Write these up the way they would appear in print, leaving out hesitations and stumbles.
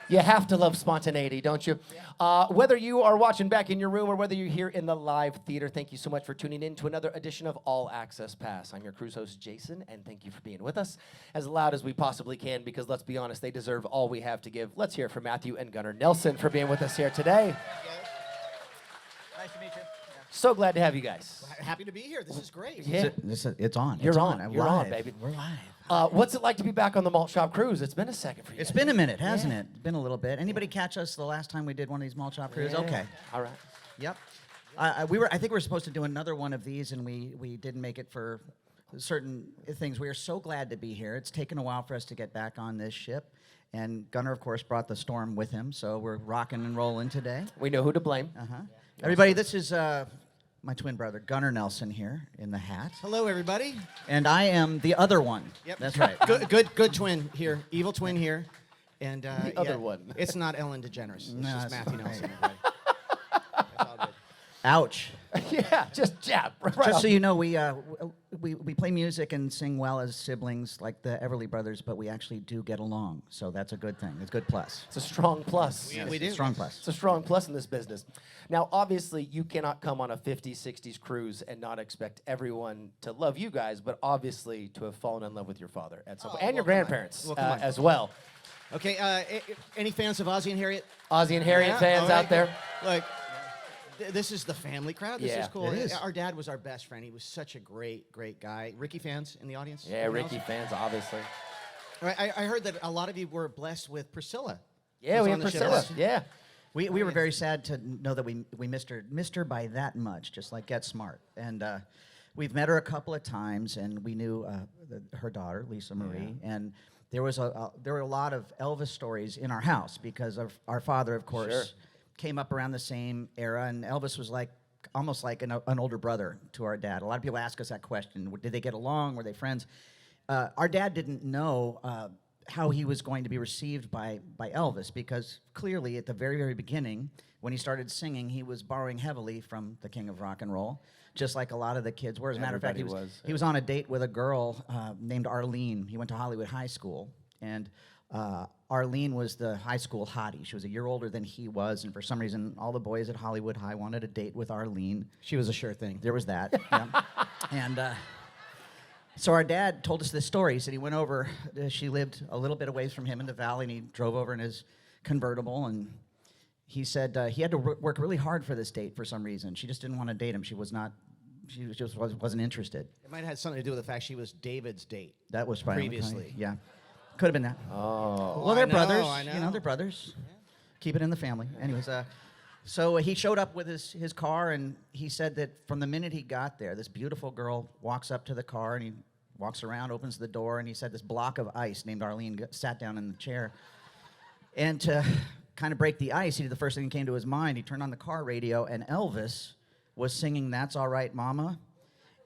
You have to love spontaneity, don't you? Whether you are watching back in your room or whether you're here in the live theater, thank you so much for tuning in to another edition of All Access Pass. I'm your cruise host, Jason, and thank you for being with us as loud as we possibly can, because let's be honest, they deserve all we have to give. Let's hear from Matthew and Gunnar Nelson for being with us here today. Nice to meet you. So glad to have you guys. Happy to be here. This is great. Yeah. It's on. You're it's on. You're live. on, baby. We're live. What's it like to be back on the Malt Shop Cruise? It's been a second for you. It's been a minute, hasn't it? It's been a little bit. Anybody catch us the last time we did one of these Malt Shop Cruises? Yeah. Okay. All right. Yep. I think we were supposed to do another one of these, and we didn't make it for certain things. We are so glad to be here. It's taken a while for us to get back on this ship. And Gunnar, of course, brought the storm with him, so we're rocking and rolling today. We know who to blame. Everybody, this is my twin brother, Gunnar Nelson, here in the hat. Hello, everybody. And I am the other one. Yep. That's right. Good twin here. Evil twin here. And The other one. It's not Ellen DeGeneres. It's No, just it's Matthew fine. Nelson. Everybody. It's all good. Ouch. Yeah, just jab. Right Just off. so you know, we play music and sing well as siblings like the Everly Brothers, but we actually do get along. So that's a good thing. It's a good plus. It's a strong plus. We do. Strong plus. It's a strong plus in this business. Now, obviously, you cannot come on a 50s, 60s cruise and not expect everyone to love you guys, but obviously to have fallen in love with your father at some point, and your well, come on. grandparents Well, come on. as well. Okay, any fans of Ozzy and Harriet? Ozzy and Harriet Yeah? fans All right, out there. Look, this is the family crowd. This Yeah, is cool. it is. Our dad was our best friend. He was such a great guy. Ricky fans in the audience? Yeah, Anyone Ricky else? fans, obviously. All right, I heard that a lot of you were blessed with Priscilla. Yeah, who's we on have the show. Priscilla. Yeah. We were very sad to know that we missed her by that much, just like Get Smart. And we've met her a couple of times, and we knew her daughter, Lisa Marie. And there were a lot of Elvis stories in our house because of our father, of course, Sure. came up around the same era, and Elvis was like almost like an older brother to our dad. A lot of people ask us that question: did they get along? Were they friends? Our dad didn't know how he was going to be received by Elvis, because clearly at the very, very beginning, when he started singing, he was borrowing heavily from the king of rock and roll, just like a lot of the kids were. As a matter of fact, Everybody he was on a date with a girl named Arlene. He went to Hollywood High School, and Arlene was the high school hottie. She was a year older than he was, and for some reason, all the boys at Hollywood High wanted a date with Arlene. She was a sure thing. There was that. Yeah. And so our dad told us this story. He said he went over, she lived a little bit away from him in the valley, and he drove over in his convertible, and he said he had to work really hard for this date for some reason. She just didn't want to date him. She just wasn't interested. It might have had something to do with the fact she was David's date. That was probably Previously. Yeah. Could have been that. Oh. Well, they're I know, brothers. I know. You know, they're brothers. Keep it in the family. Anyways, so he showed up with his car, and he said that from the minute he got there, this beautiful girl walks up to the car, and he walks around, opens the door, and he said this block of ice named Arlene sat down in the chair. And to kind of break the ice, he did the first thing that came to his mind. He turned on the car radio, and Elvis was singing "That's All Right, Mama."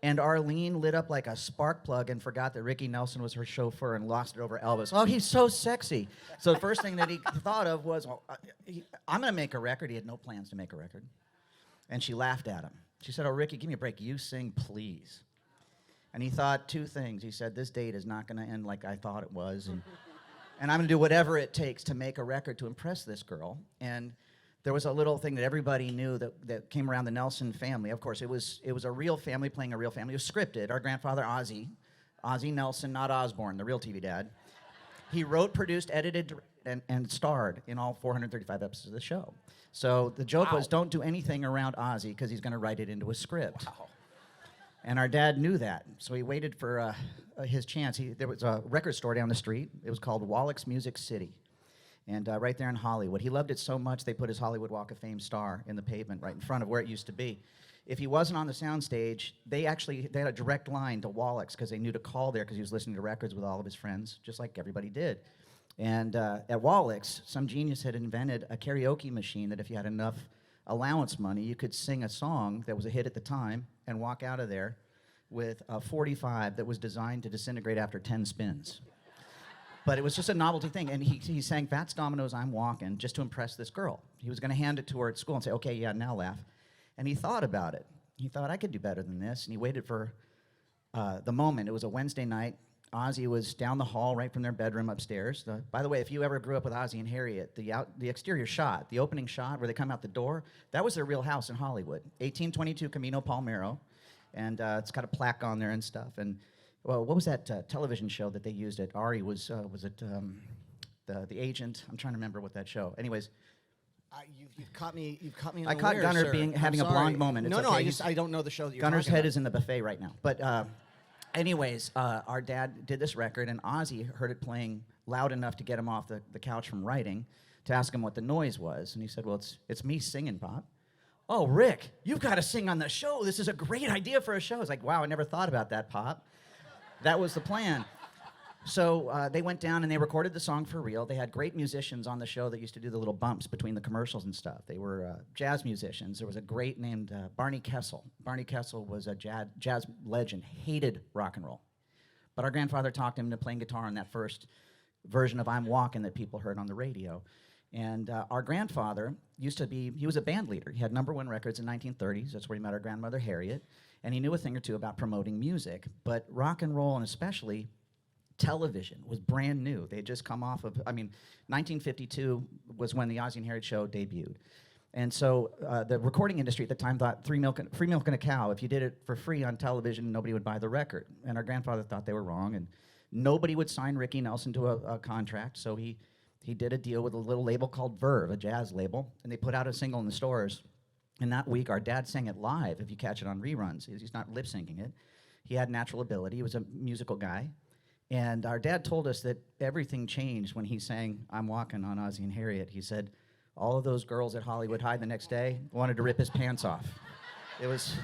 And Arlene lit up like a spark plug and forgot that Ricky Nelson was her chauffeur and lost it over Elvis. Oh, he's so sexy. So the first thing that he thought of was, I'm going to make a record. He had no plans to make a record. And she laughed at him. She said, "Oh, Ricky, give me a break. You sing, please." And he thought two things. He said, this date is not going to end like I thought it was. And I'm going to do whatever it takes to make a record to impress this girl. And there was a little thing that everybody knew that came around the Nelson family. Of course, it was a real family playing a real family. It was scripted. Our grandfather, Ozzy Nelson, not Osborne, the real TV dad, he wrote, produced, edited, and starred in all 435 episodes of the show. So the joke was, don't do anything around Ozzy because he's going to write it into a script. Wow. And our dad knew that, so he waited for his chance. There was a record store down the street. It was called Wallach's Music City. And right there in Hollywood. He loved it so much they put his Hollywood Walk of Fame star in the pavement right in front of where it used to be. If he wasn't on the soundstage, they had a direct line to Wallach's because they knew to call there because he was listening to records with all of his friends, just like everybody did. And at Wallach's, some genius had invented a karaoke machine that if you had enough allowance money, you could sing a song that was a hit at the time and walk out of there with a 45 that was designed to disintegrate after 10 spins. But it was just a novelty thing, and he sang Fats Domino's "I'm Walking" just to impress this girl. He was going to hand it to her at school and say, "Okay, yeah, now laugh." And he thought about it. He thought, I could do better than this, and he waited for the moment. It was a Wednesday night. Ozzy was down the hall right from their bedroom upstairs. By the way, if you ever grew up with Ozzy and Harriet, the exterior shot, the opening shot where they come out the door, that was their real house in Hollywood, 1822 Camino Palmero, and it's got a plaque on there and stuff. And well, what was that television show that they used at Ari? Was it the Agent? I'm trying to remember what that show. Anyways. You've caught me. You've caught me. I caught Gunnar having a blonde moment. No, It's no, okay. I don't know the show that you're Gunner's talking head about. is in the buffet right now. But anyways, our dad did this record, and Ozzy heard it playing loud enough to get him off the couch from writing, to ask him what the noise was. And he said, well, it's me singing, Pop. Oh, Rick, you've got to sing on the show. This is a great idea for a show. It's like, wow, I never thought about that, Pop. That was the plan. So they went down and they recorded the song for real. They had great musicians on the show that used to do the little bumps between the commercials and stuff. They were jazz musicians. There was a great named Barney Kessel. Barney Kessel was a jazz legend, hated rock and roll. But our grandfather talked him into playing guitar on that first version of I'm Walking that people heard on the radio. And our grandfather he was a band leader. He had #1 records in 1930s. That's where he met our grandmother, Harriet. And he knew a thing or two about promoting music. But rock and roll, and especially television, was brand new. They had just come off of, 1952 was when the Ozzy and Harriet show debuted. And so the recording industry at the time thought free milk and a cow. If you did it for free on television, nobody would buy the record. And our grandfather thought they were wrong, and nobody would sign Ricky Nelson to a contract. So he did a deal with a little label called Verve, a jazz label, and they put out a single in the stores. And that week, our dad sang it live, if you catch it on reruns. He's not lip-syncing it. He had natural ability. He was a musical guy. And our dad told us that everything changed when he sang I'm Walking on Ozzy and Harriet. He said all of those girls at Hollywood High the next day wanted to rip his pants off. It was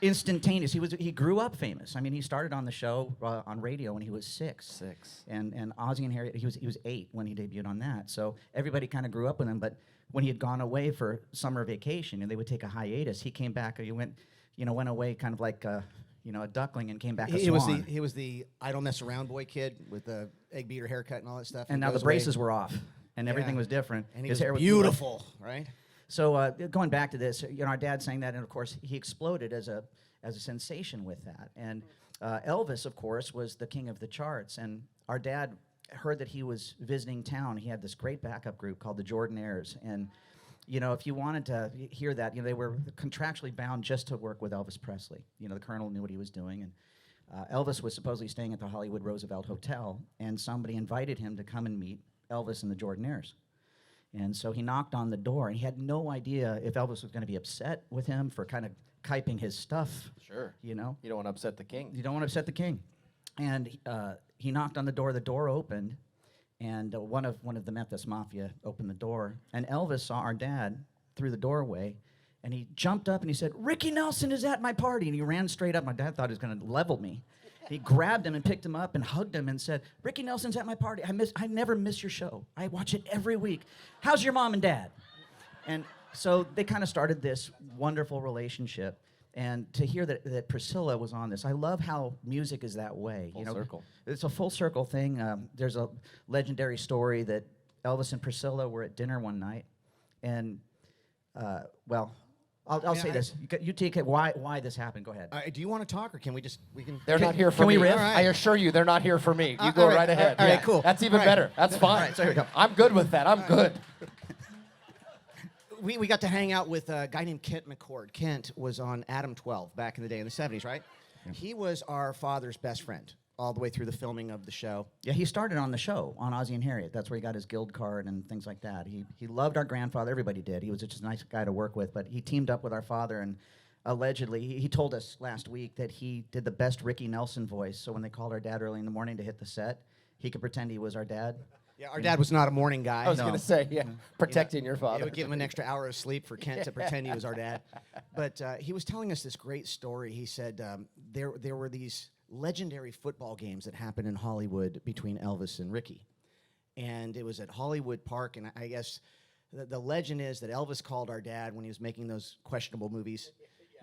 instantaneous. He grew up famous. I mean, he started on the show on radio when he was 6. And Ozzy and Harriet, he was 8 when he debuted on that. So everybody kind of grew up with him. But when he had gone away for summer vacation and they would take a hiatus, he came back. He went away kind of like a duckling and came back a swan. He was the I don't mess around boy kid with the egg beater haircut and all that stuff. And now the braces were off, and everything was different. And he His was hair beautiful, right? So going back to this, our dad sang that, and of course he exploded as a sensation with that. And Elvis, of course, was the king of the charts. And our dad heard that he was visiting town. He had this great backup group called the Jordanaires, and if you wanted to hear that, they were contractually bound just to work with Elvis Presley. The Colonel knew what he was doing, and Elvis was supposedly staying at the Hollywood Roosevelt Hotel, and somebody invited him to come and meet Elvis and the Jordanaires. And so he knocked on the door, and he had no idea if Elvis was going to be upset with him for kind of kyping his stuff. Sure. You don't want to upset the king. You don't want to upset the king. And he knocked on the door opened, and one of the Memphis Mafia opened the door, and Elvis saw our dad through the doorway, and he jumped up and he said, "Ricky Nelson is at my party," and he ran straight up. My dad thought he was going to level me. He grabbed him and picked him up and hugged him and said, "Ricky Nelson's at my party. I never miss your show. I watch it every week. How's your mom and dad?" And so they kind of started this wonderful relationship. And to hear that Priscilla was on this, I love how music is that way. Full circle. It's a full circle thing. There's a legendary story that Elvis and Priscilla were at dinner one night, and I'll say this. You take it. Why this happened? Go ahead. Do you want to talk, or can we can? They're not here for can me. we riff? All right. I assure you, they're not here for me. You go all right, right ahead. all right, cool. That's even All right. better. That's fine. All right, so here we go. I'm good with that. I'm good. We got to hang out with a guy named Kent McCord. Kent was on Adam 12 back in the day in the 70s, right? Yeah. He was our father's best friend all the way through the filming of the show. Yeah, he started on the show, on Ozzy and Harriet. That's where he got his guild card and things like that. He loved our grandfather. Everybody did. He was just a nice guy to work with. But he teamed up with our father, and allegedly, he told us last week that he did the best Ricky Nelson voice. So when they called our dad early in the morning to hit the set, he could pretend he was our dad. Yeah, our dad was not a morning guy. I was going to say, protecting your It father. would give him an extra hour of sleep for Kent to pretend he was our dad. But he was telling us this great story. He said there were these legendary football games that happened in Hollywood between Elvis and Ricky. And it was at Hollywood Park, and I guess the legend is that Elvis called our dad when he was making those questionable movies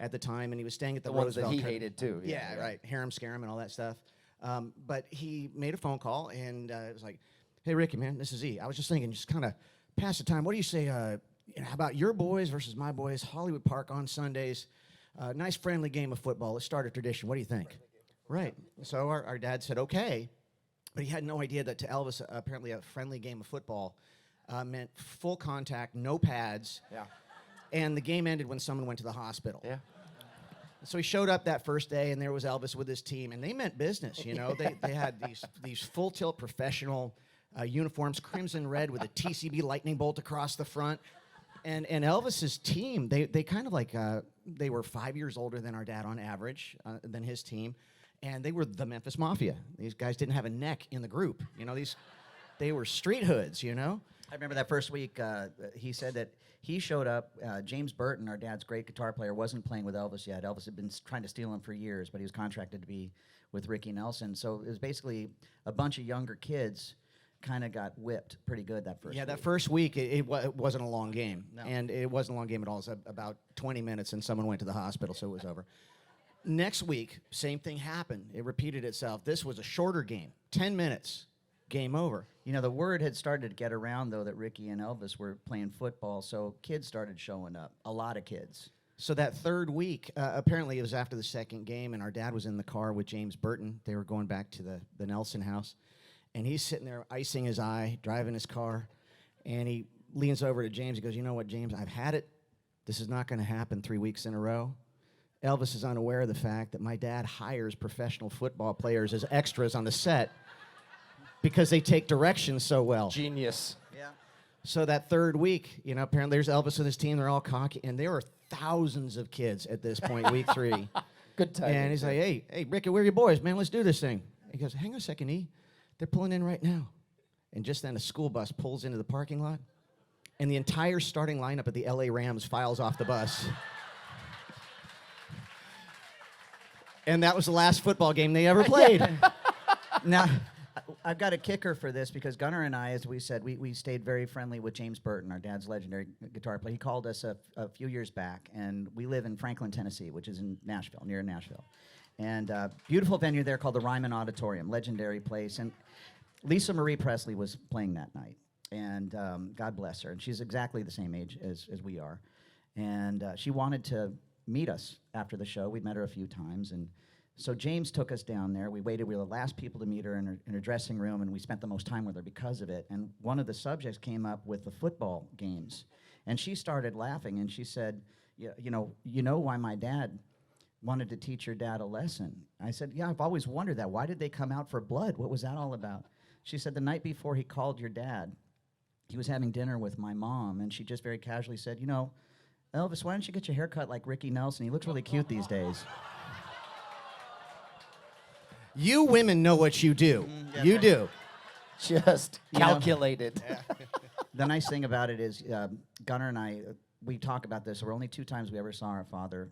at the time, and he was staying at the ones Roosevelt. that he hated, too. Yeah, right. Harem, Scarum, and all that stuff. But he made a phone call, and it was like, "Hey, Ricky, man, this is E. I was just thinking, just kind of pass the time. What do you say how about your boys versus my boys, Hollywood Park on Sundays? Nice friendly game of football. Let's start a tradition. What do you think?" Right. So our dad said, okay. But he had no idea that to Elvis, apparently a friendly game of football meant full contact, no pads. Yeah. And the game ended when someone went to the hospital. Yeah. So he showed up that first day, and there was Elvis with his team, and they meant business. You know, they had these full tilt professional uniforms, crimson red with a TCB lightning bolt across the front. And Elvis's team, they kind of like they were 5 years older than our dad on average, than his team, and they were the Memphis Mafia. These guys didn't have a neck in the group. You know, they were street hoods. You know. I remember that first week, he said that he showed up. James Burton, our dad's great guitar player, wasn't playing with Elvis yet. Elvis had been trying to steal him for years, but he was contracted to be with Ricky Nelson. So it was basically a bunch of younger kids kind of got whipped pretty good that first week. That first week, it wasn't a long game. No. And it wasn't a long game at all. It was about 20 minutes, and someone went to the hospital, so it was over. Next week, same thing happened. It repeated itself. This was a shorter game, 10 minutes, game over. You know, the word had started to get around, though, that Ricky and Elvis were playing football, so kids started showing up, a lot of kids. So that third week, apparently it was after the second game, and our dad was in the car with James Burton. They were going back to the Nelson house, and he's sitting there icing his eye, driving his car, and he leans over to James. He goes, you know what, James, I've had it. This is not going to happen 3 weeks in a row. Elvis is unaware of the fact that my dad hires professional football players as extras on the set because they take directions so well. Genius. Yeah. So that third week, you know, apparently there's Elvis and his team. They're all cocky, and there were thousands of kids at this point, week 3. Good time. And he's like, hey, Ricky, where are your boys, man? Let's do this thing. He goes, hang on a second, E. They're pulling in right now. And just then a school bus pulls into the parking lot, and the entire starting lineup of the LA Rams files off the bus. And that was the last football game they ever played. Now, I've got a kicker for this because Gunnar and I, as we said, we stayed very friendly with James Burton, our dad's legendary guitar player. He called us a few years back, and we live in Franklin, Tennessee, which is in Nashville, near Nashville. And beautiful venue there called the Ryman Auditorium, legendary place. And Lisa Marie Presley was playing that night, and God bless her. And she's exactly the same age as we are. And she wanted to meet us after the show. We'd met her a few times, and so James took us down there. We waited. We were the last people to meet her in her dressing room, and we spent the most time with her because of it. And one of the subjects came up with the football games, and she started laughing, and she said, you know why my dad wanted to teach your dad a lesson? I said, yeah, I've always wondered that. Why did they come out for blood? What was that all about? She said, the night before he called your dad, he was having dinner with my mom, and she just very casually said, you know, Elvis, why don't you get your hair cut like Ricky Nelson? He looks really cute these days. You women know what you do. That's You right. do. Just You know. calculated. The nice thing about it is Gunnar and I, we talk about this. There were only 2 times we ever saw our father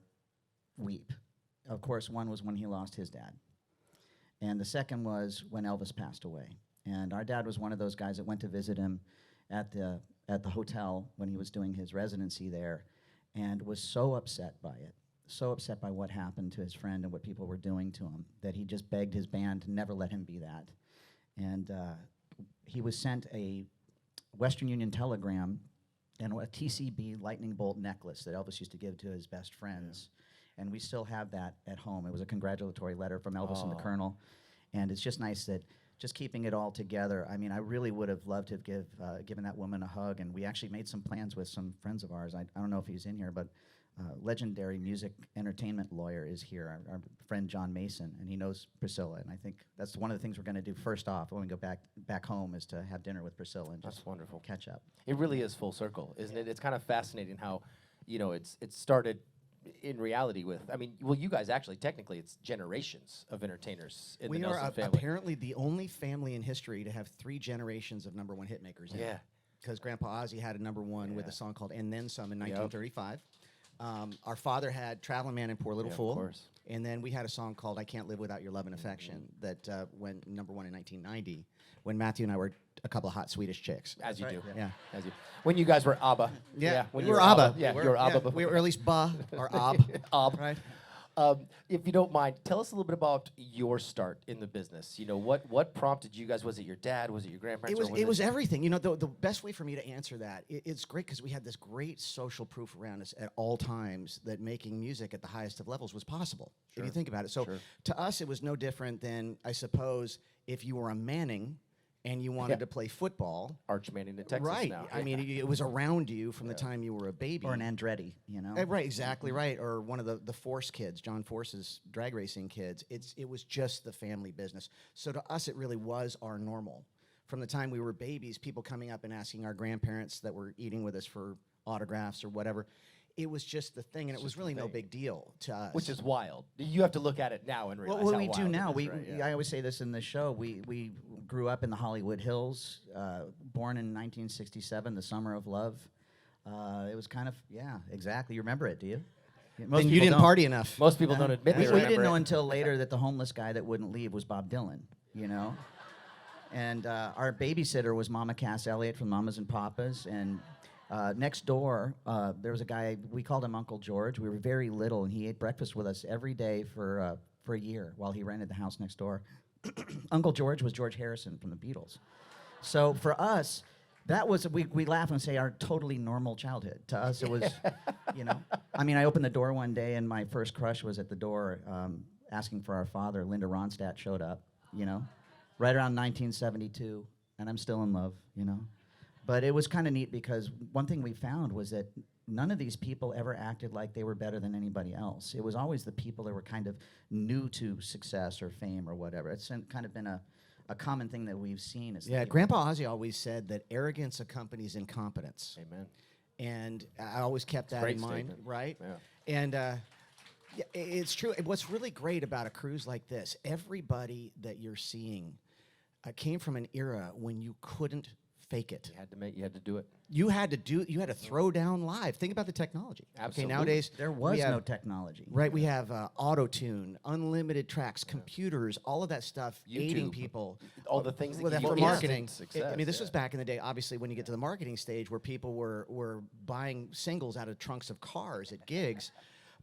weep. Of course, one was when he lost his dad. And the second was when Elvis passed away. And our dad was one of those guys that went to visit him at the hotel when he was doing his residency there, and was so upset by it, so upset by what happened to his friend and what people were doing to him, that he just begged his band to never let him be that. And he was sent a Western Union telegram and a TCB lightning bolt necklace that Elvis used to give to his best friends. And we still have that at home. It was a congratulatory letter from Elvis and the Colonel. And it's just nice that just keeping it all together. I mean, I really would have loved to have given that woman a hug. And we actually made some plans with some friends of ours. I don't know if he's in here, but legendary music entertainment lawyer is here, our friend John Mason, and he knows Priscilla. And I think that's one of the things we're going to do first off when we go back home, is to have dinner with Priscilla and just That's wonderful. catch up. It really is full circle, isn't it? It's kind of fascinating how, it started in reality with, you guys actually, technically, it's generations of entertainers in We the are Nelson family. apparently the only family in history to have 3 generations of #1 hit makers. Yeah. Because Grandpa Ozzy had a #1 with Yeah. a song called And Then Some in Yep. 1935. Our father had Traveling Man and Poor Little Yeah, of Fool. course. And then we had a song called I Can't Live Without Your Love and Affection that went #1 in 1990 when Matthew and I were a couple of hot Swedish chicks. As you right, do. Yeah. As you. When you guys were ABBA. Yeah, when we you were ABBA. Yeah, you were ABBA before. We were at least Ba or Ab. Ab. Right? If you don't mind, tell us a little bit about your start in the business. You know, what prompted you guys? Was it your dad? Was it your grandparents? It was everything. You know, the best way for me to answer that, it's great because we had this great social proof around us at all times that making music at the highest of levels was possible. If you think about it. So to us, it was no different than, I suppose, if you were a Manning and you wanted to play football. Arch Manning in Texas Right. now. I mean, it was around you from the time you were a baby. Or an Andretti, you know? Right, exactly right. Or one of the Force kids, John Force's drag racing kids. It was just the family business. So to us, it really was our normal. From the time we were babies, people coming up and asking our grandparents that were eating with us for autographs or whatever. It was just the thing, and it was really no big deal to us. Which is wild. You have to look at it now and realize Well, how we do wild now. it is, right? I always say this in the show. We grew up in the Hollywood Hills, born in 1967, the Summer of Love. It was kind of, exactly. You remember it, do you? Then you didn't party enough. Most people don't admit We they didn't remember know it. until later that the homeless guy that wouldn't leave was Bob Dylan, you know? And our babysitter was Mama Cass Elliott from Mamas and Papas. And next door, there was a guy, we called him Uncle George. We were very little, and he ate breakfast with us every day for a year while he rented the house next door. Uncle George was George Harrison from the Beatles. So for us, that was, we laugh and say, our totally normal childhood. To us, it was, you know. I mean, I opened the door one day, and my first crush was at the door asking for our father. Linda Ronstadt showed up, you know, right around 1972, and I'm still in love, you know. But it was kind of neat because one thing we found was that none of these people ever acted like they were better than anybody else. It was always the people that were kind of new to success or fame or whatever. It's kind of been a common thing that we've seen. Is Yeah, Grandpa Ozzy always said that arrogance accompanies incompetence. Amen. And I always kept that great in mind, statement. right? Yeah. And it's true. What's really great about a cruise like this, everybody that you're seeing came from an era when you couldn't fake it. You had to do it. You had to throw down live. Think about the technology. Absolutely. Okay, nowadays there was no technology. Right, we have auto-tune, unlimited tracks, computers, all of that stuff aiding YouTube. people. All the things that Well, give for you marketing. instant success, I mean, this was yeah. back in the day, obviously, when you get to the marketing stage where people were buying singles out of trunks of cars at gigs.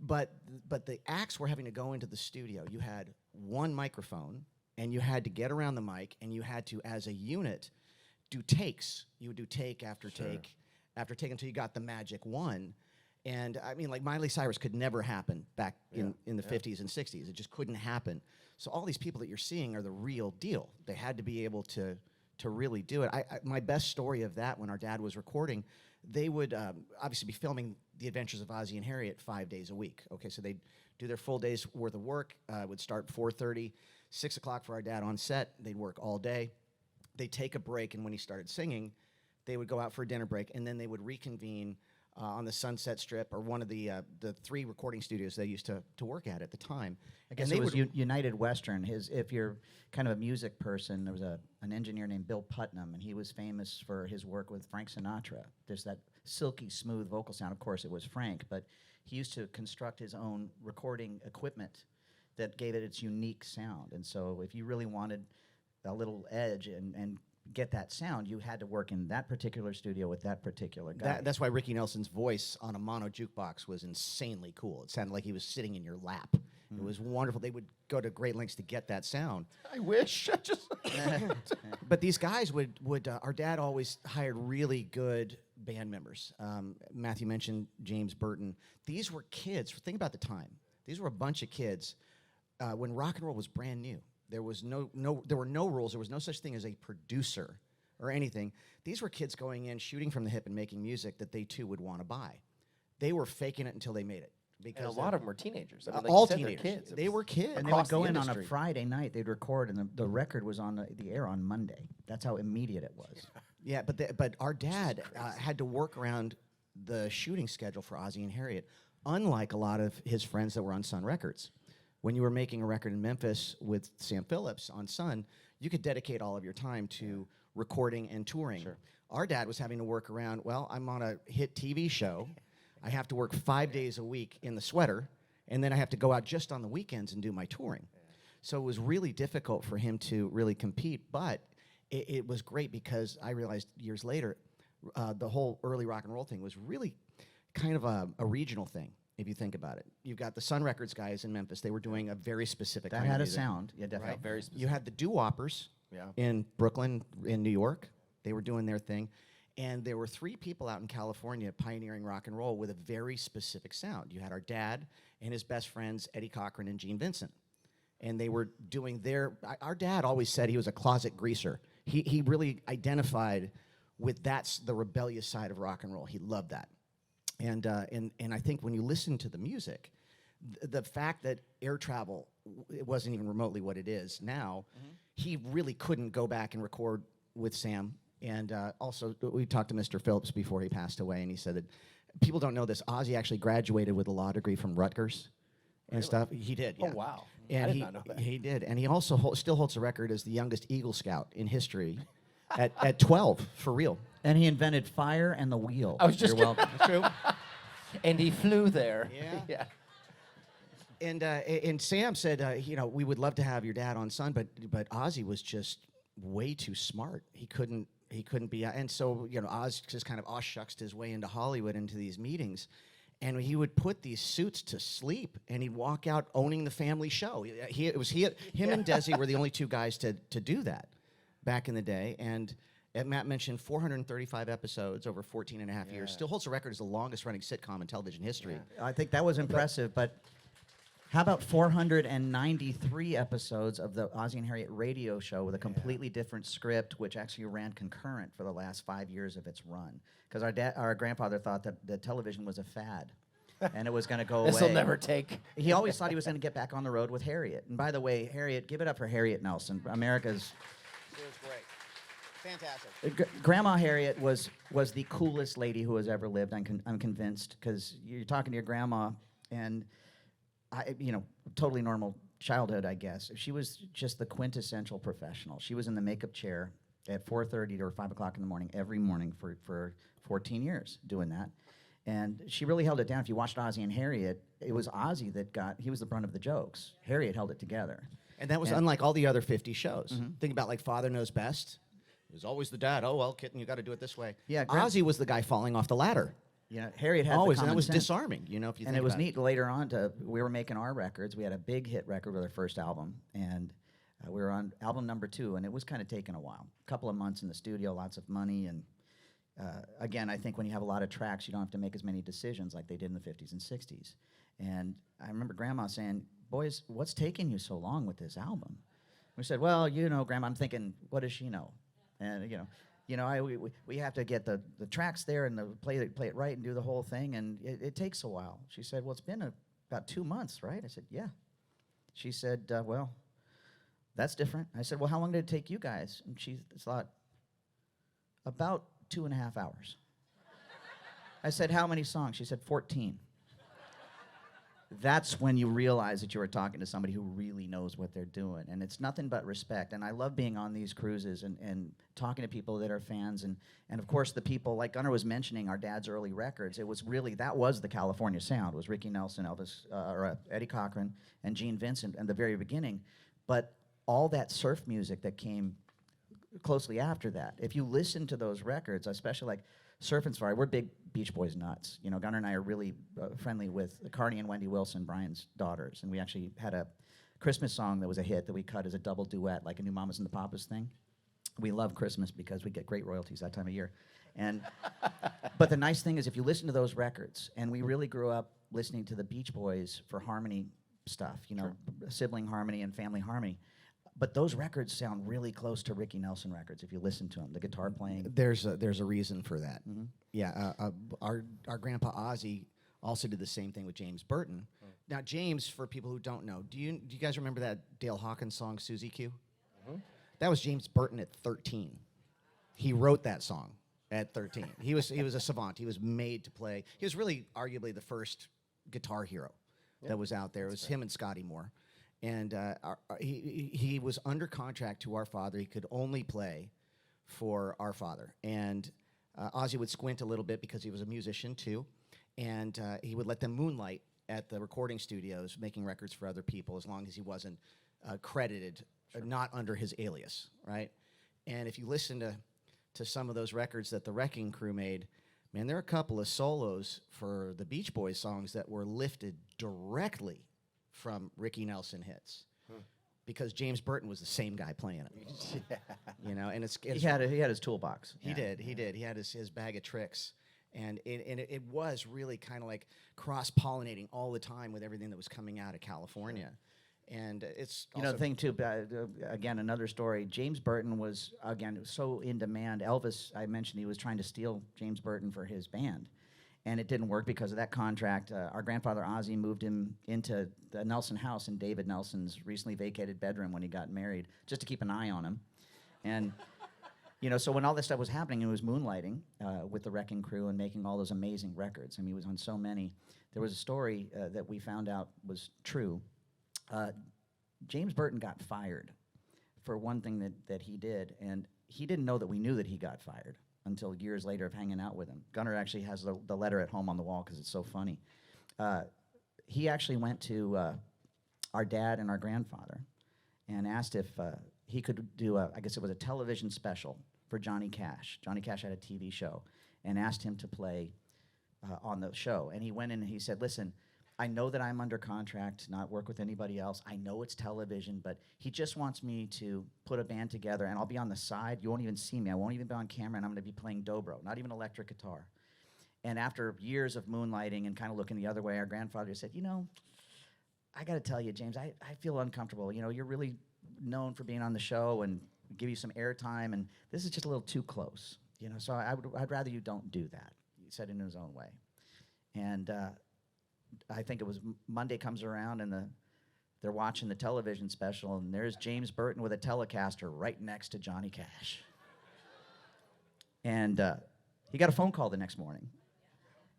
But the acts were having to go into the studio. You had one microphone, and you had to get around the mic, and you had to, as a unit, do takes. You would do take after take after take until you got the magic one. And I mean, like Miley Cyrus could never happen back in the 50s and 60s. It just couldn't happen. So all these people that you're seeing are the real deal. They had to be able to really do it. My best story of that, when our dad was recording, they would obviously be filming The Adventures of Ozzie and Harriet 5 days a week. Okay, so they'd do their full day's worth of work. Would start 4:30, 6 o'clock for our dad on set. They'd work all day. They'd take a break, and when he started singing, they would go out for a dinner break, and then they would reconvene on the Sunset Strip or one of the 3 recording studios they used to work at the time. I guess it was United Western. If you're kind of a music person, there was an engineer named Bill Putnam, and he was famous for his work with Frank Sinatra. There's that silky smooth vocal sound. Of course, it was Frank, but he used to construct his own recording equipment that gave it its unique sound. And so if you really wanted a little edge and get that sound, you had to work in that particular studio with that particular guy. That's why Ricky Nelson's voice on a mono jukebox was insanely cool. It sounded like he was sitting in your lap. It was wonderful. They would go to great lengths to get that sound. I wish. But these guys would our dad always hired really good band members. Matthew mentioned James Burton. These were kids. Think about the time. These were a bunch of kids when rock and roll was brand new. There were no rules. There was no such thing as a producer or anything. These were kids going in, shooting from the hip and making music that they too would want to buy. They were faking it until they made it. And a lot of them were teenagers. I mean, like all you said, they're teenagers. kids. They were kids. And they would across go the in on a industry. Friday night, they'd record, and the record was on the air on Monday. That's how immediate it was. Yeah, but our dad had to work around the shooting schedule for Ozzie and Harriet, unlike a lot of his friends that were on Sun Records. When you were making a record in Memphis with Sam Phillips on Sun, you could dedicate all of your time to recording and touring. Sure. Our dad was having to work around, well, I'm on a hit TV show. I have to work 5 days a week in the sweater, and then I have to go out just on the weekends and do my touring. So it was really difficult for him to really compete, but it was great because I realized years later the whole early rock and roll thing was really kind of a regional thing. if you think about it. You've got the Sun Records guys in Memphis. They were doing a very specific That kind of had a music, sound. Yeah, definitely. right? Very specific. You had the doo-woppers Yeah. in Brooklyn, in New York. They were doing their thing. And there were 3 people out in California pioneering rock and roll with a very specific sound. You had our dad and his best friends, Eddie Cochran and Gene Vincent. And they were doing our dad always said he was a closet greaser. He really identified with that's the rebellious side of rock and roll. He loved that. And I think when you listen to the music, the fact that air travel, it wasn't even remotely what it is now, he really couldn't go back and record with Sam. And also, we talked to Mr. Phillips before he passed away, and he said that people don't know this. Ozzy actually graduated with a law degree from Rutgers and stuff. He did, yeah. Oh, wow. And I did not know that. He did. And he also still holds the record as the youngest Eagle Scout in history at 12, for real. And he invented fire and the wheel. I was just You're welcome. True. And he flew there. Yeah. Yeah. And Sam said, we would love to have your dad on Sun, but Ozzy was just way too smart. He couldn't be, and so Oz just kind of aw-shucksed his way into Hollywood, into these meetings, and he would put these suits to sleep, and he'd walk out owning the family show. Him and Desi were the only 2 guys to do that back in the day, and Matt mentioned 435 episodes over 14 and a half years. Still holds the record as the longest running sitcom in television history. I think that was impressive, but how about 493 episodes of the Ozzy and Harriet radio show with a completely different script, which actually ran concurrent for the last 5 years of its run? Because our grandfather thought that the television was a fad, and it was going to go away. This will never take. He always thought he was going to get back on the road with Harriet. And by the way, Harriet, give it up for Harriet Nelson, America's. It was great. Fantastic. Grandma Harriet was the coolest lady who has ever lived. I'm convinced, because you're talking to your grandma, and totally normal childhood, I guess. She was just the quintessential professional. She was in the makeup chair at 4:30 or 5 o'clock in the morning every morning for 14 years doing that. And she really held it down. If you watched Ozzy and Harriet, it was Ozzy he was the brunt of the jokes. Harriet held it together. And that was unlike all the other 50 shows. Think about like Father Knows Best. It was always the dad. Oh, well, kitten, you got to do it this way. Yeah, Ozzy was the guy falling off the ladder. Harriet had Always, the and that common was sense. disarming, if you think And it was about neat later on we were making our records. We had a big hit record with our first album, and we were on album number 2, and it was kind of taking a while. A couple of months in the studio, lots of money, and again, I think when you have a lot of tracks, you don't have to make as many decisions like they did in the 50s and 60s. And I remember Grandma saying, "Boys, what's taking you so long with this album?" We said, "Well, Grandma, I'm thinking, what does she know?" And we have to get the tracks there and play it right and do the whole thing, and it takes a while. She said, "Well, it's been about 2 months, right?" I said, "Yeah." She said, "Well, that's different." I said, "Well, how long did it take you guys?" And she thought, "About 2.5 hours." I said, "How many songs?" She said, 14. That's when you realize that you are talking to somebody who really knows what they're doing. And it's nothing but respect. And I love being on these cruises and talking to people that are fans. And of course, the people, like Gunnar was mentioning, our dad's early records, it was really, that was the California sound, was Ricky Nelson, Eddie Cochran, and Gene Vincent in the very beginning. But all that surf music that came closely after that, if you listen to those records, especially like Surf and Safari, we're big Beach Boys nuts. Gunnar and I are really friendly with Carney and Wendy Wilson, Brian's daughters, and we actually had a Christmas song that was a hit that we cut as a double duet, like a New Mamas and the Papas thing. We love Christmas because we get great royalties that time of year. And but the nice thing is, if you listen to those records, and we really grew up listening to the Beach Boys for harmony stuff, Sure. Sibling harmony and family harmony. But those records sound really close to Ricky Nelson records if you listen to them. The guitar playing. There's a reason for that. Mm-hmm. Yeah, our grandpa Ozzy also did the same thing with James Burton. Mm. Now, James, for people who don't know, do you guys remember that Dale Hawkins song, Susie Q? Mm-hmm. That was James Burton at 13. He wrote that song at 13. He was a savant. He was made to play. He was really arguably the first guitar hero that was out there. It was him and Scotty Moore. And he was under contract to our father. He could only play for our father. And Ozzy would squint a little bit because he was a musician too. And he would let them moonlight at the recording studios, making records for other people as long as he wasn't credited, not under his alias, right? And if you listen to some of those records that the Wrecking Crew made, Man, there are a couple of solos for the Beach Boys songs that were lifted directly from Ricky Nelson hits. Because James Burton was the same guy playing it. You know, and He had his toolbox. He did. He had his bag of tricks. And it was really kind of like cross-pollinating all the time with everything that was coming out of California. And it's The thing too, again, another story. James Burton was, again, so in demand. Elvis, I mentioned he was trying to steal James Burton for his band. And it didn't work because of that contract. Our grandfather Ozzy moved him into the Nelson house in David Nelson's recently vacated bedroom when he got married, just to keep an eye on him. And, so when all this stuff was happening, he was moonlighting with the Wrecking Crew and making all those amazing records. I mean, he was on so many. There was a story that we found out was true. James Burton got fired for one thing that he did, and he didn't know that we knew that he got fired until years later of hanging out with him. Gunnar actually has the letter at home on the wall because it's so funny. He actually went to our dad and our grandfather and asked if he could do I guess it was a television special for Johnny Cash. Johnny Cash had a TV show and asked him to play on the show. And he went in and he said, listen, I know that I'm under contract to not work with anybody else. I know it's television, but he just wants me to put a band together, and I'll be on the side. You won't even see me. I won't even be on camera, and I'm going to be playing dobro, not even electric guitar. And after years of moonlighting and kind of looking the other way, our grandfather said, I got to tell you, James, I feel uncomfortable. You're really known for being on the show and give you some airtime, and this is just a little too close. So I'd rather you don't do that. He said it in his own way. And I think it was Monday comes around and they're watching the television special, and there's James Burton with a Telecaster right next to Johnny Cash. And he got a phone call the next morning,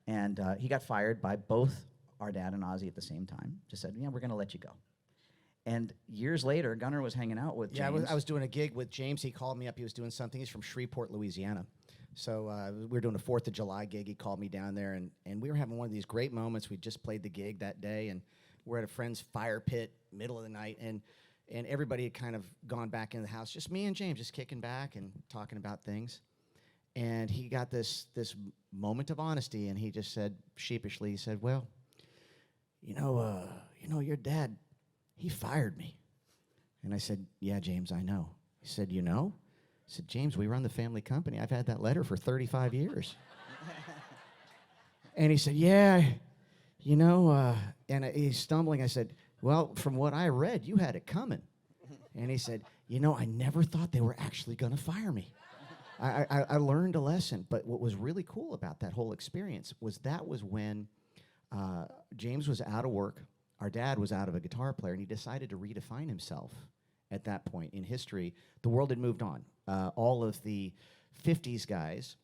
and he got fired by both our dad and Ozzy at the same time. Just said, we're going to let you go. And years later, Gunnar was hanging out with James. I was doing a gig with James. He called me up. He was doing something. He's from Shreveport, Louisiana. So we were doing a 4th of July gig. He called me down there, and we were having one of these great moments. We just played the gig that day, and we're at a friend's fire pit, middle of the night, and everybody had kind of gone back into the house. Just me and James, just kicking back and talking about things. And he got this moment of honesty, and he just said, sheepishly, he said, well, your dad, he fired me. And I said, yeah, James, I know. He said, you know? I said, James, we run the family company. I've had that letter for 35 years. And he said, yeah, and he's stumbling. I said, well, from what I read, you had it coming. And he said, I never thought they were actually going to fire me. I learned a lesson. But what was really cool about that whole experience was when James was out of work. Our dad was out of a guitar player, and he decided to redefine himself at that point in history. The world had moved on. All of the 50s guys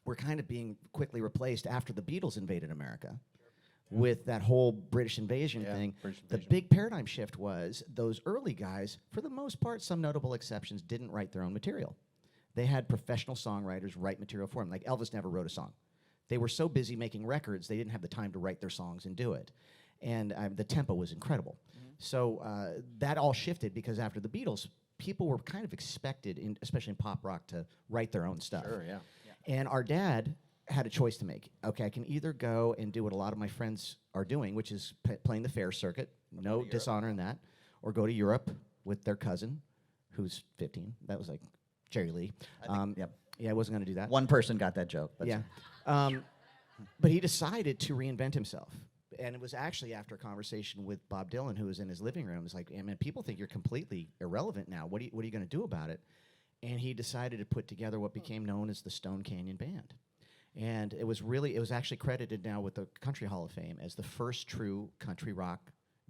were kind of being quickly replaced after the Beatles invaded America with that whole British invasion thing. The big paradigm shift was those early guys, for the most part, some notable exceptions, didn't write their own material. They had professional songwriters write material for them. Like Elvis never wrote a song. They were so busy making records, they didn't have the time to write their songs and do it. And the tempo was incredible. So that all shifted because after the Beatles, people were kind of expected, especially in pop rock, to write their own stuff. Sure, yeah. And our dad had a choice to make. Okay, I can either go and do what a lot of my friends are doing, which is playing the fair circuit, no dishonor in that, or go to Europe with their cousin, who's 15. That was like Jerry Lee. Yeah, I wasn't going to do that. One person got that joke. Yeah. But he decided to reinvent himself. And it was actually after a conversation with Bob Dylan, who was in his living room. It's like, man, people think you're completely irrelevant now. What are you going to do about it? And he decided to put together what became known as the Stone Canyon Band. And it was actually credited now with the Country Hall of Fame as the first true country rock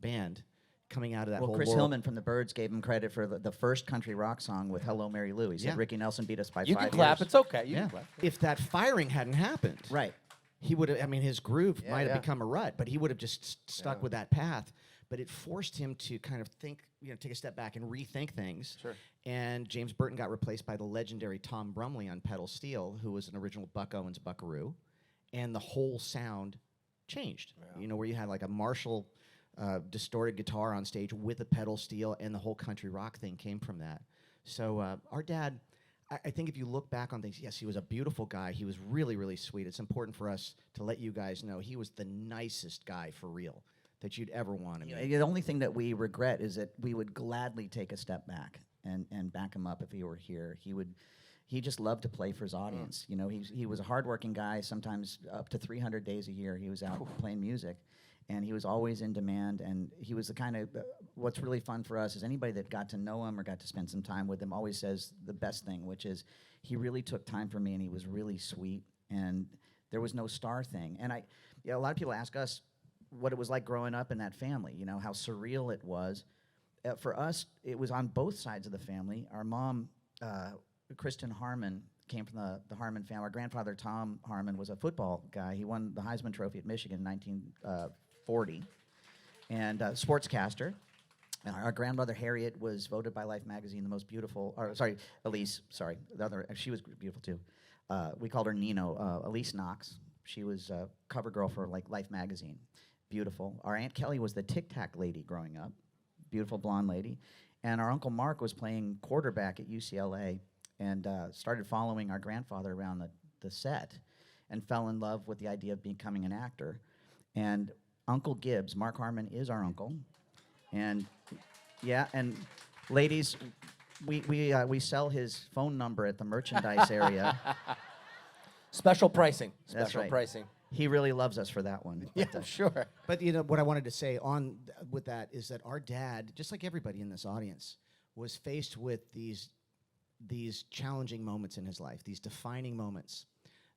band coming out of that whole Chris world. Hillman from the Byrds gave him credit for the first country rock song with Hello, Mary Lou. He said Ricky Nelson beat us by 5 years. You can clap. It's okay. You can clap. If that firing hadn't happened, Right. he would have, his groove might have yeah. become a rut, but he would have just stuck with that path. But it forced him to kind of think, take a step back and rethink things. Sure. And James Burton got replaced by the legendary Tom Brumley on pedal steel, who was an original Buck Owens Buckaroo. And the whole sound changed. Yeah. Where you had like a Marshall distorted guitar on stage with a pedal steel, and the whole country rock thing came from that. So our dad, I think if you look back on things, yes, he was a beautiful guy. He was really, really sweet. It's important for us to let you guys know he was the nicest guy for real that you'd ever want to meet. The only thing that we regret is that we would gladly take a step back and back him up if he were here. He just loved to play for his audience. You know, he was a hardworking guy. Sometimes up to 300 days a year, he was out playing music, and he was always in demand. And he was the kind of what's really fun for us is anybody that got to know him or got to spend some time with him always says the best thing, which is he really took time for me, and he was really sweet, and there was no star thing. And a lot of people ask us what it was like growing up in that family. You know, how surreal it was. For us, it was on both sides of the family. Our mom, Kristen Harmon, came from the Harmon family. Our grandfather, Tom Harmon, was a football guy. He won the Heisman Trophy at Michigan in 1940, and sportscaster. And our grandmother, Harriet, was voted by Life magazine the most beautiful, Elise, she was beautiful too. We called her Nino, Elise Knox. She was a cover girl for Life magazine. Beautiful. Our Aunt Kelly was the Tic Tac lady growing up. Beautiful blonde lady. And our Uncle Mark was playing quarterback at UCLA and started following our grandfather around the set and fell in love with the idea of becoming an actor. And Uncle Gibbs, Mark Harmon is our uncle. And yeah, and ladies, we sell his phone number at the merchandise area. Special pricing. That's Special right. pricing. He really loves us for that one. Yeah, sure. But you know what I wanted to say with that is that our dad, just like everybody in this audience, was faced with these challenging moments in his life, these defining moments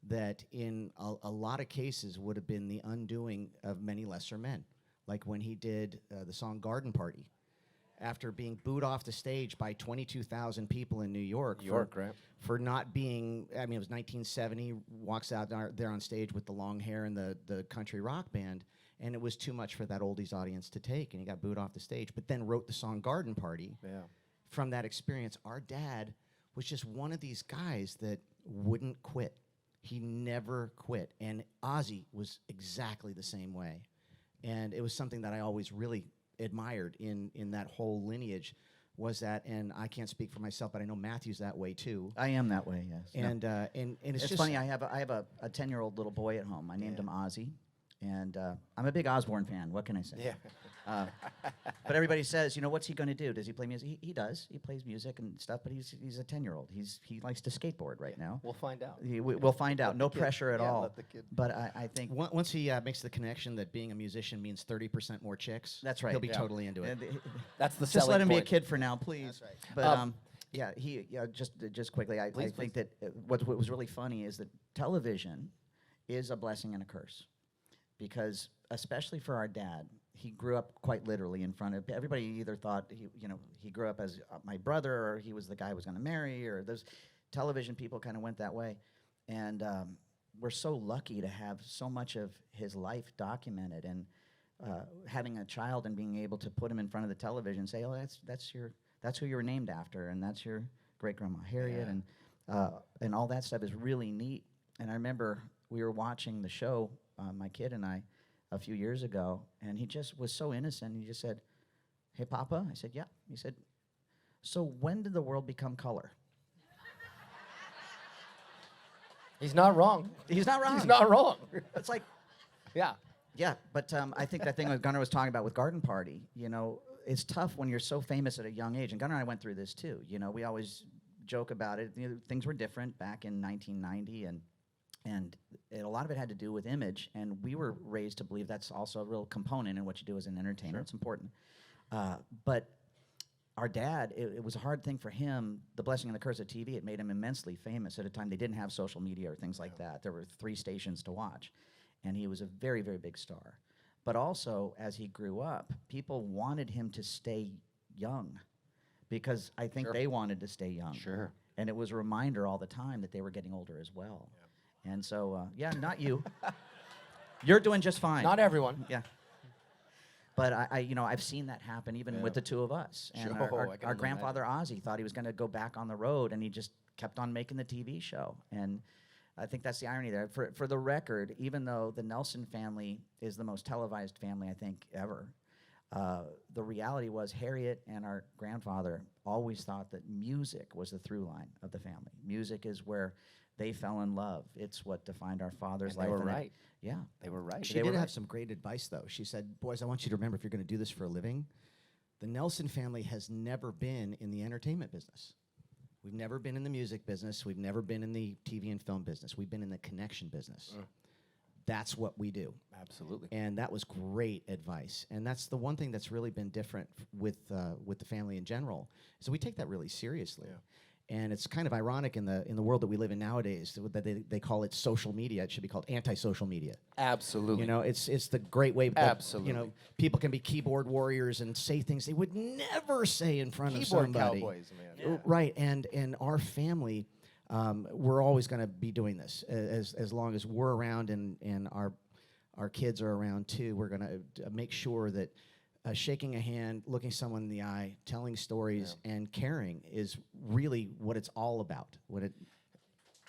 that in a lot of cases would have been the undoing of many lesser men. Like when he did the song Garden Party, after being booed off the stage by 22,000 people in New York. Right. For not being, I mean, it was 1970, walks out there on stage with the long hair and the country rock band, and it was too much for that oldies audience to take, and he got booed off the stage, but then wrote the song Garden Party. Yeah. From that experience. Our dad was just one of these guys that wouldn't quit. He never quit, and Ozzy was exactly the same way. And it was something that I always really admired in that whole lineage was that, and I can't speak for myself, but I know Matthew's that way too. I am that way, yes. And it's just funny. I have a 10-year-old little boy at home. I named him Ozzy, and I'm a big Osbourne fan. What can I say? Yeah. But everybody says, you know, what's he going to do? Does he play music? He does. He plays music and stuff. But he's a 10-year-old. He likes to skateboard right now. We'll find out. We'll find out. No pressure at all. Let the kid. But I think once he makes the connection that being a musician means 30% more chicks. That's right. He'll be Yeah. totally into it. That's the just selling let him be a point. kid for now, please. That's right. But yeah, just quickly, I Please, think that what was really funny is that television is a blessing and a curse, because especially for our dad, he grew up quite literally in front of everybody. Either thought he grew up as my brother, or he was the guy I was going to marry, or those television people kind of went that way, and we're so lucky to have so much of his life documented, and having a child and being able to put him in front of the television and say, oh, that's who you were named after, and that's your great grandma Harriet, and all that stuff is really neat. And I remember we were watching the show, my kid and I, a few years ago, and he just was so innocent. He just said, "Hey, Papa." I said, "Yeah." He said, "So when did the world become color?" He's not wrong. He's not wrong. He's not wrong. It's like, Yeah. yeah, but I think that thing that Gunnar was talking about with Garden Party, you know, it's tough when you're so famous at a young age. And Gunnar and I went through this too. You know, we always joke about it. You know, things were different back in 1990, and a lot of it had to do with image. And we were raised to believe that's also a real component in what you do as an entertainer. Sure. It's important. But our dad, it was a hard thing for him. The blessing and the curse of TV, it made him immensely famous at a time they didn't have social media or things like that. There were 3 stations to watch. And he was a very, very big star. But also, as he grew up, people wanted him to stay young, because I think they wanted to stay young. Sure. And it was a reminder all the time that they were getting older as well. Yeah. And so, not you. You're doing just fine. Not everyone. Yeah. But I've seen that happen even with the two of us. And Sure. our grandfather Ozzy thought he was going to go back on the road, and he just kept on making the TV show. And I think that's the irony there. For the record, even though the Nelson family is the most televised family I think ever, the reality was Harriet and our grandfather always thought that music was the through line of the family. Music is where they fell in love. It's what defined our father's And life. they were and it- right. yeah. They were right. She They did were have right. some great advice, though. She said, boys, I want you to remember, if you're going to do this for a living, the Nelson family has never been in the entertainment business. We've never been in the music business. We've never been in the TV and film business. We've been in the connection business. That's what we do. Absolutely. And that was great advice. And that's the one thing that's really been different with the family in general. So we take that really seriously. And it's kind of ironic in the world that we live in nowadays that they call it social media. It should be called anti-social media. Absolutely. You know, it's the great way that, Absolutely. you know, people can be keyboard warriors and say things they would never say in front of Keyboard somebody. cowboys, man. Right, and our family, we're always going to be doing this as long as we're around and our kids are around too. We're going to make sure that shaking a hand, looking someone in the eye, telling stories, and caring is really what it's all about.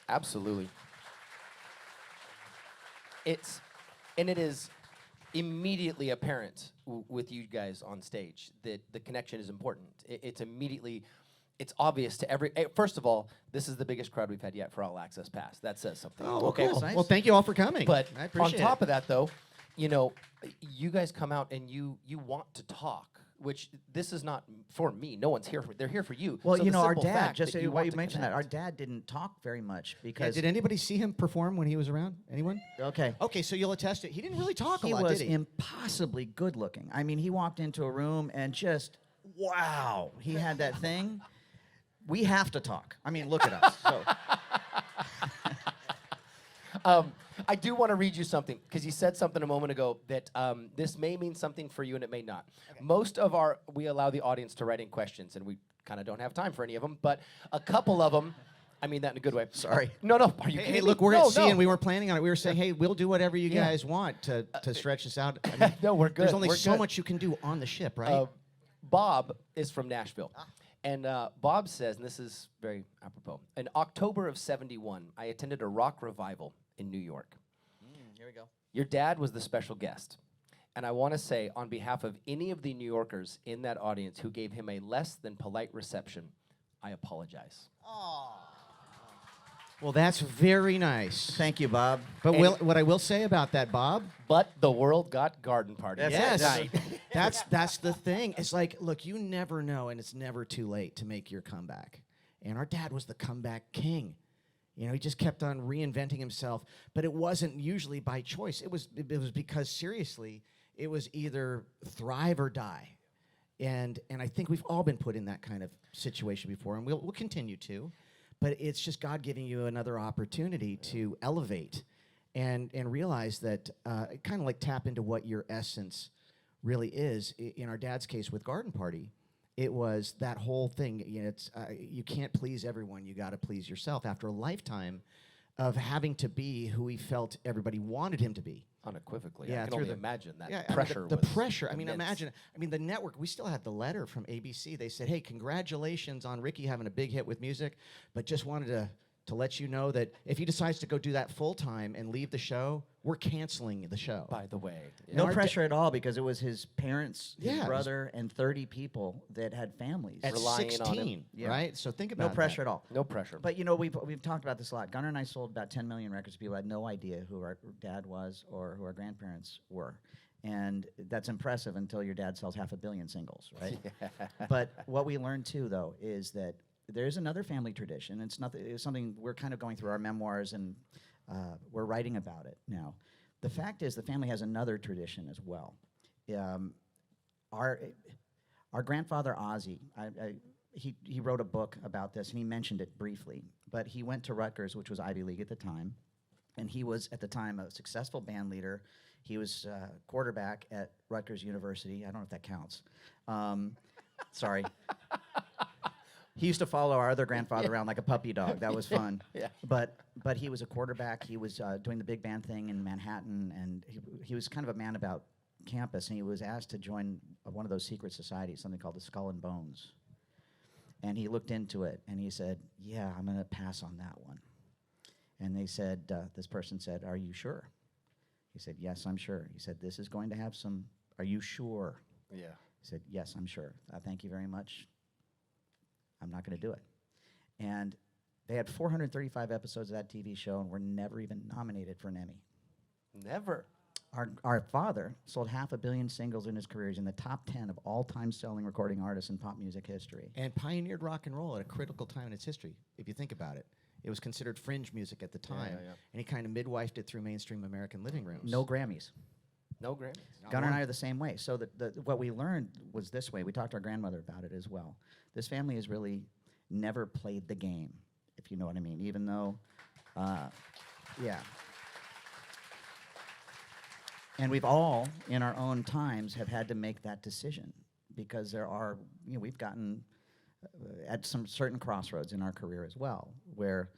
Absolutely. It is immediately apparent with you guys on stage that the connection is important. It's obvious to every. First of all, this is the biggest crowd we've had yet for All Access Pass. That says something. Okay, cool. Nice. well, thank you all for coming. But I on appreciate top it. of that, though, you know, you guys come out and you want to talk. Which this is not for me. No one's here for. They're here for you. Well, So you the know, our simple dad, fact just that so why want you to mentioned that, our connect- dad didn't talk very much Yeah, because. did anybody see him perform when he was around? Anyone? Okay. Okay, so you'll attest it. He didn't really talk He a lot, was did he? impossibly good looking. I mean, he walked into a room and just, wow, he had that thing. We have to talk. I mean, look at us. So. I do want to read you something because you said something a moment ago that this may mean something for you and it may not. Okay. We allow the audience to write in questions and we kind of don't have time for any of them, but a couple of them, I mean that in a good way. Sorry. No, are you kidding Hey, me? look, we're No, at sea no. and we weren't planning on it. We were saying, hey, we'll do whatever you Yeah. guys want to stretch this out. I mean, No, we're good. There's only We're so good. much you can do on the ship, right? Bob is from Nashville. And Bob says, and this is very apropos, in October of '71, I attended a rock revival in New York. Here we go. Your dad was the special guest. And I want to say, on behalf of any of the New Yorkers in that audience who gave him a less than polite reception, I apologize. Well, that's very nice. Thank you, Bob. But And- what I will say about that, Bob, But the world got garden party. That's that it. night. that's the thing. It's like, look, you never know, and it's never too late to make your comeback. And our dad was the comeback king. You know, he just kept on reinventing himself, but it wasn't usually by choice. It was because seriously, it was either thrive or die. And I think we've all been put in that kind of situation before, and we'll continue to. But it's just God giving you another opportunity to elevate and realize that kind of like tap into what your essence really is. In our dad's case with Garden Party, it was that whole thing. You know, it's you can't please everyone. You got to please yourself. After a lifetime of having to be who he felt everybody wanted him to be. Unequivocally. Yeah, I can through only the- imagine that Yeah, pressure. I mean, the was pressure. I mean, immense. imagine. I mean, the network. We still had the letter from ABC. They said, "Hey, congratulations on Ricky having a big hit with music, but just wanted to let you know that if he decides to go do that full time and leave the show, we're canceling the show." By the way. No our pressure at all because it was his parents, his Yeah, it was- brother, and 30 people that had families. At Relying on him. 16, Yeah. right? So think about No pressure that. at all. No pressure. But you know, we've talked about this a lot. Gunnar and I sold about 10 million records. People had no idea who our dad was or who our grandparents were. And that's impressive until your dad sells 500 million singles, right? But what we learned too, though, is that there's another family tradition. It's something we're kind of going through our memoirs and we're writing about it now. The fact is, the family has another tradition as well. Our grandfather Ozzy, he wrote a book about this, and he mentioned it briefly. But he went to Rutgers, which was Ivy League at the time, and he was at the time a successful band leader. He was quarterback at Rutgers University. I don't know if that counts. Sorry. He used to follow our other grandfather around like a puppy dog. That was fun. Yeah. But he was a quarterback. He was doing the big band thing in Manhattan, and he was kind of a man about campus, and he was asked to join one of those secret societies, something called the Skull and Bones. And he looked into it, and he said, "Yeah, I'm going to pass on that one." And they said, this person said, "Are you sure?" He said, "Yes, I'm sure." He said, "This is going to have some, are you sure?" Yeah. He said, yes, I'm sure. Thank you very much. I'm not going to do it. And they had 435 episodes of that TV show and were never even nominated for an Emmy. Never. Our father sold 500 million singles in his career. He's in the top 10 of all-time selling recording artists in pop music history. And pioneered rock and roll at a critical time in its history, if you think about it. It was considered fringe music at the time, yeah. and he kind of midwifed it through mainstream American living rooms. No Grammys. No Grammys. Gunnar and I are the same way. So what we learned was this way. We talked to our grandmother about it as well. This family has really never played the game, if you know what I mean, even though, yeah. And we've all, in our own times, have had to make that decision because there are, we've gotten at some certain crossroads in our career as well, where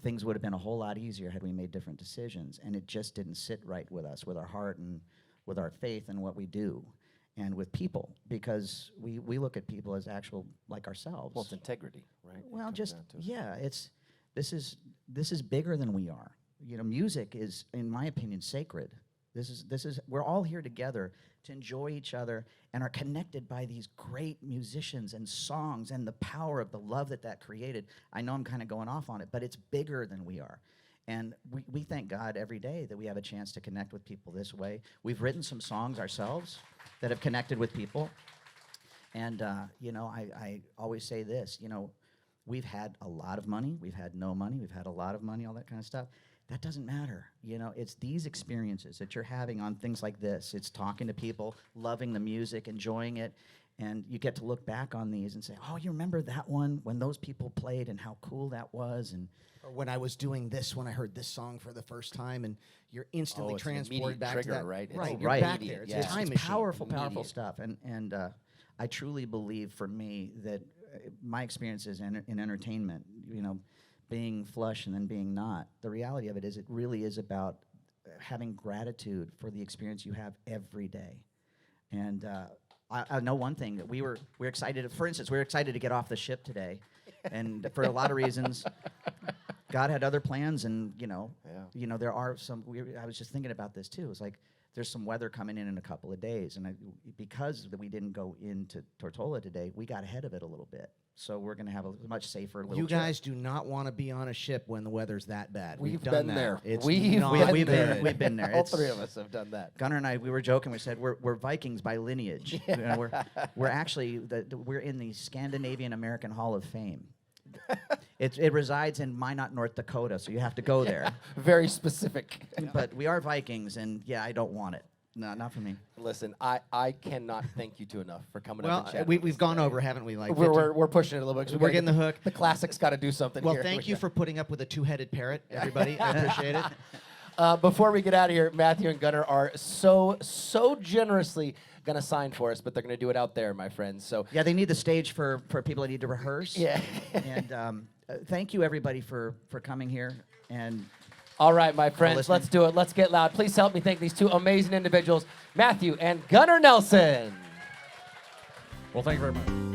things would have been a whole lot easier had we made different decisions, and it just didn't sit right with us, with our heart and with our faith and what we do, and with people, because we look at people as actual, like ourselves. Well, it's integrity, right? Well, just, yeah, this is bigger than we are. Music is, in my opinion, sacred. We're all here together to enjoy each other and are connected by these great musicians and songs and the power of the love that created. I know I'm kind of going off on it, but it's bigger than we are. And we thank God every day that we have a chance to connect with people this way. We've written some songs ourselves that have connected with people. And, I always say this, we've had a lot of money, we've had no money, we've had a lot of money, all that kind of stuff. That doesn't matter. It's these experiences that you're having on things like this. It's talking to people, loving the music, enjoying it, and you get to look back on these and say, oh, you remember that one when those people played and how cool that was? And or when I was doing this, when I heard this song for the first time, and you're instantly it's an transported immediate back trigger, to that. right? It's Right, right. you're back Immediate, there. It's yeah. a time it's machine. powerful Immediate. stuff. And I truly believe, for me, that my experiences in entertainment, being flush and then being not, the reality of it is it really is about having gratitude for the experience you have every day. And I know one thing, that we're excited. For instance, we were excited to get off the ship today, and for a lot of reasons, God had other plans. And there are some. I was just thinking about this too. It's like there's some weather coming in a couple of days, and because we didn't go into Tortola today, we got ahead of it a little bit. So we're going to have a much safer little You trip. guys do not want to be on a ship when the weather's that bad. We've done been that. there. It's We've not been we've there. been there. All It's- three of us have done that. Gunnar and I, we were joking. We said we're Vikings by lineage. We're actually we're in the Scandinavian American Hall of Fame. It resides in Minot, North Dakota, so you have to go there. Very specific. But we are Vikings, and yeah, I don't want it. No, not for me. Listen, I cannot thank you two enough for coming up Well, and chatting. we've gone over, haven't we? Like We're pushing it a little bit. 'Cause We're gotta getting get the hook. The classics got to do something Well, here. thank you for putting up with a two-headed parrot, everybody. I appreciate it. Before we get out of here, Matthew and Gunnar are so generously going to sign for us, but they're going to do it out there, my friends. So Yeah, they need the stage for people that need to rehearse. Yeah. And thank you, everybody, for coming here. And all right, my friends, listening. let's do it. Let's get loud. Please help me thank these two amazing individuals, Matthew and Gunnar Nelson. well, thank you very much.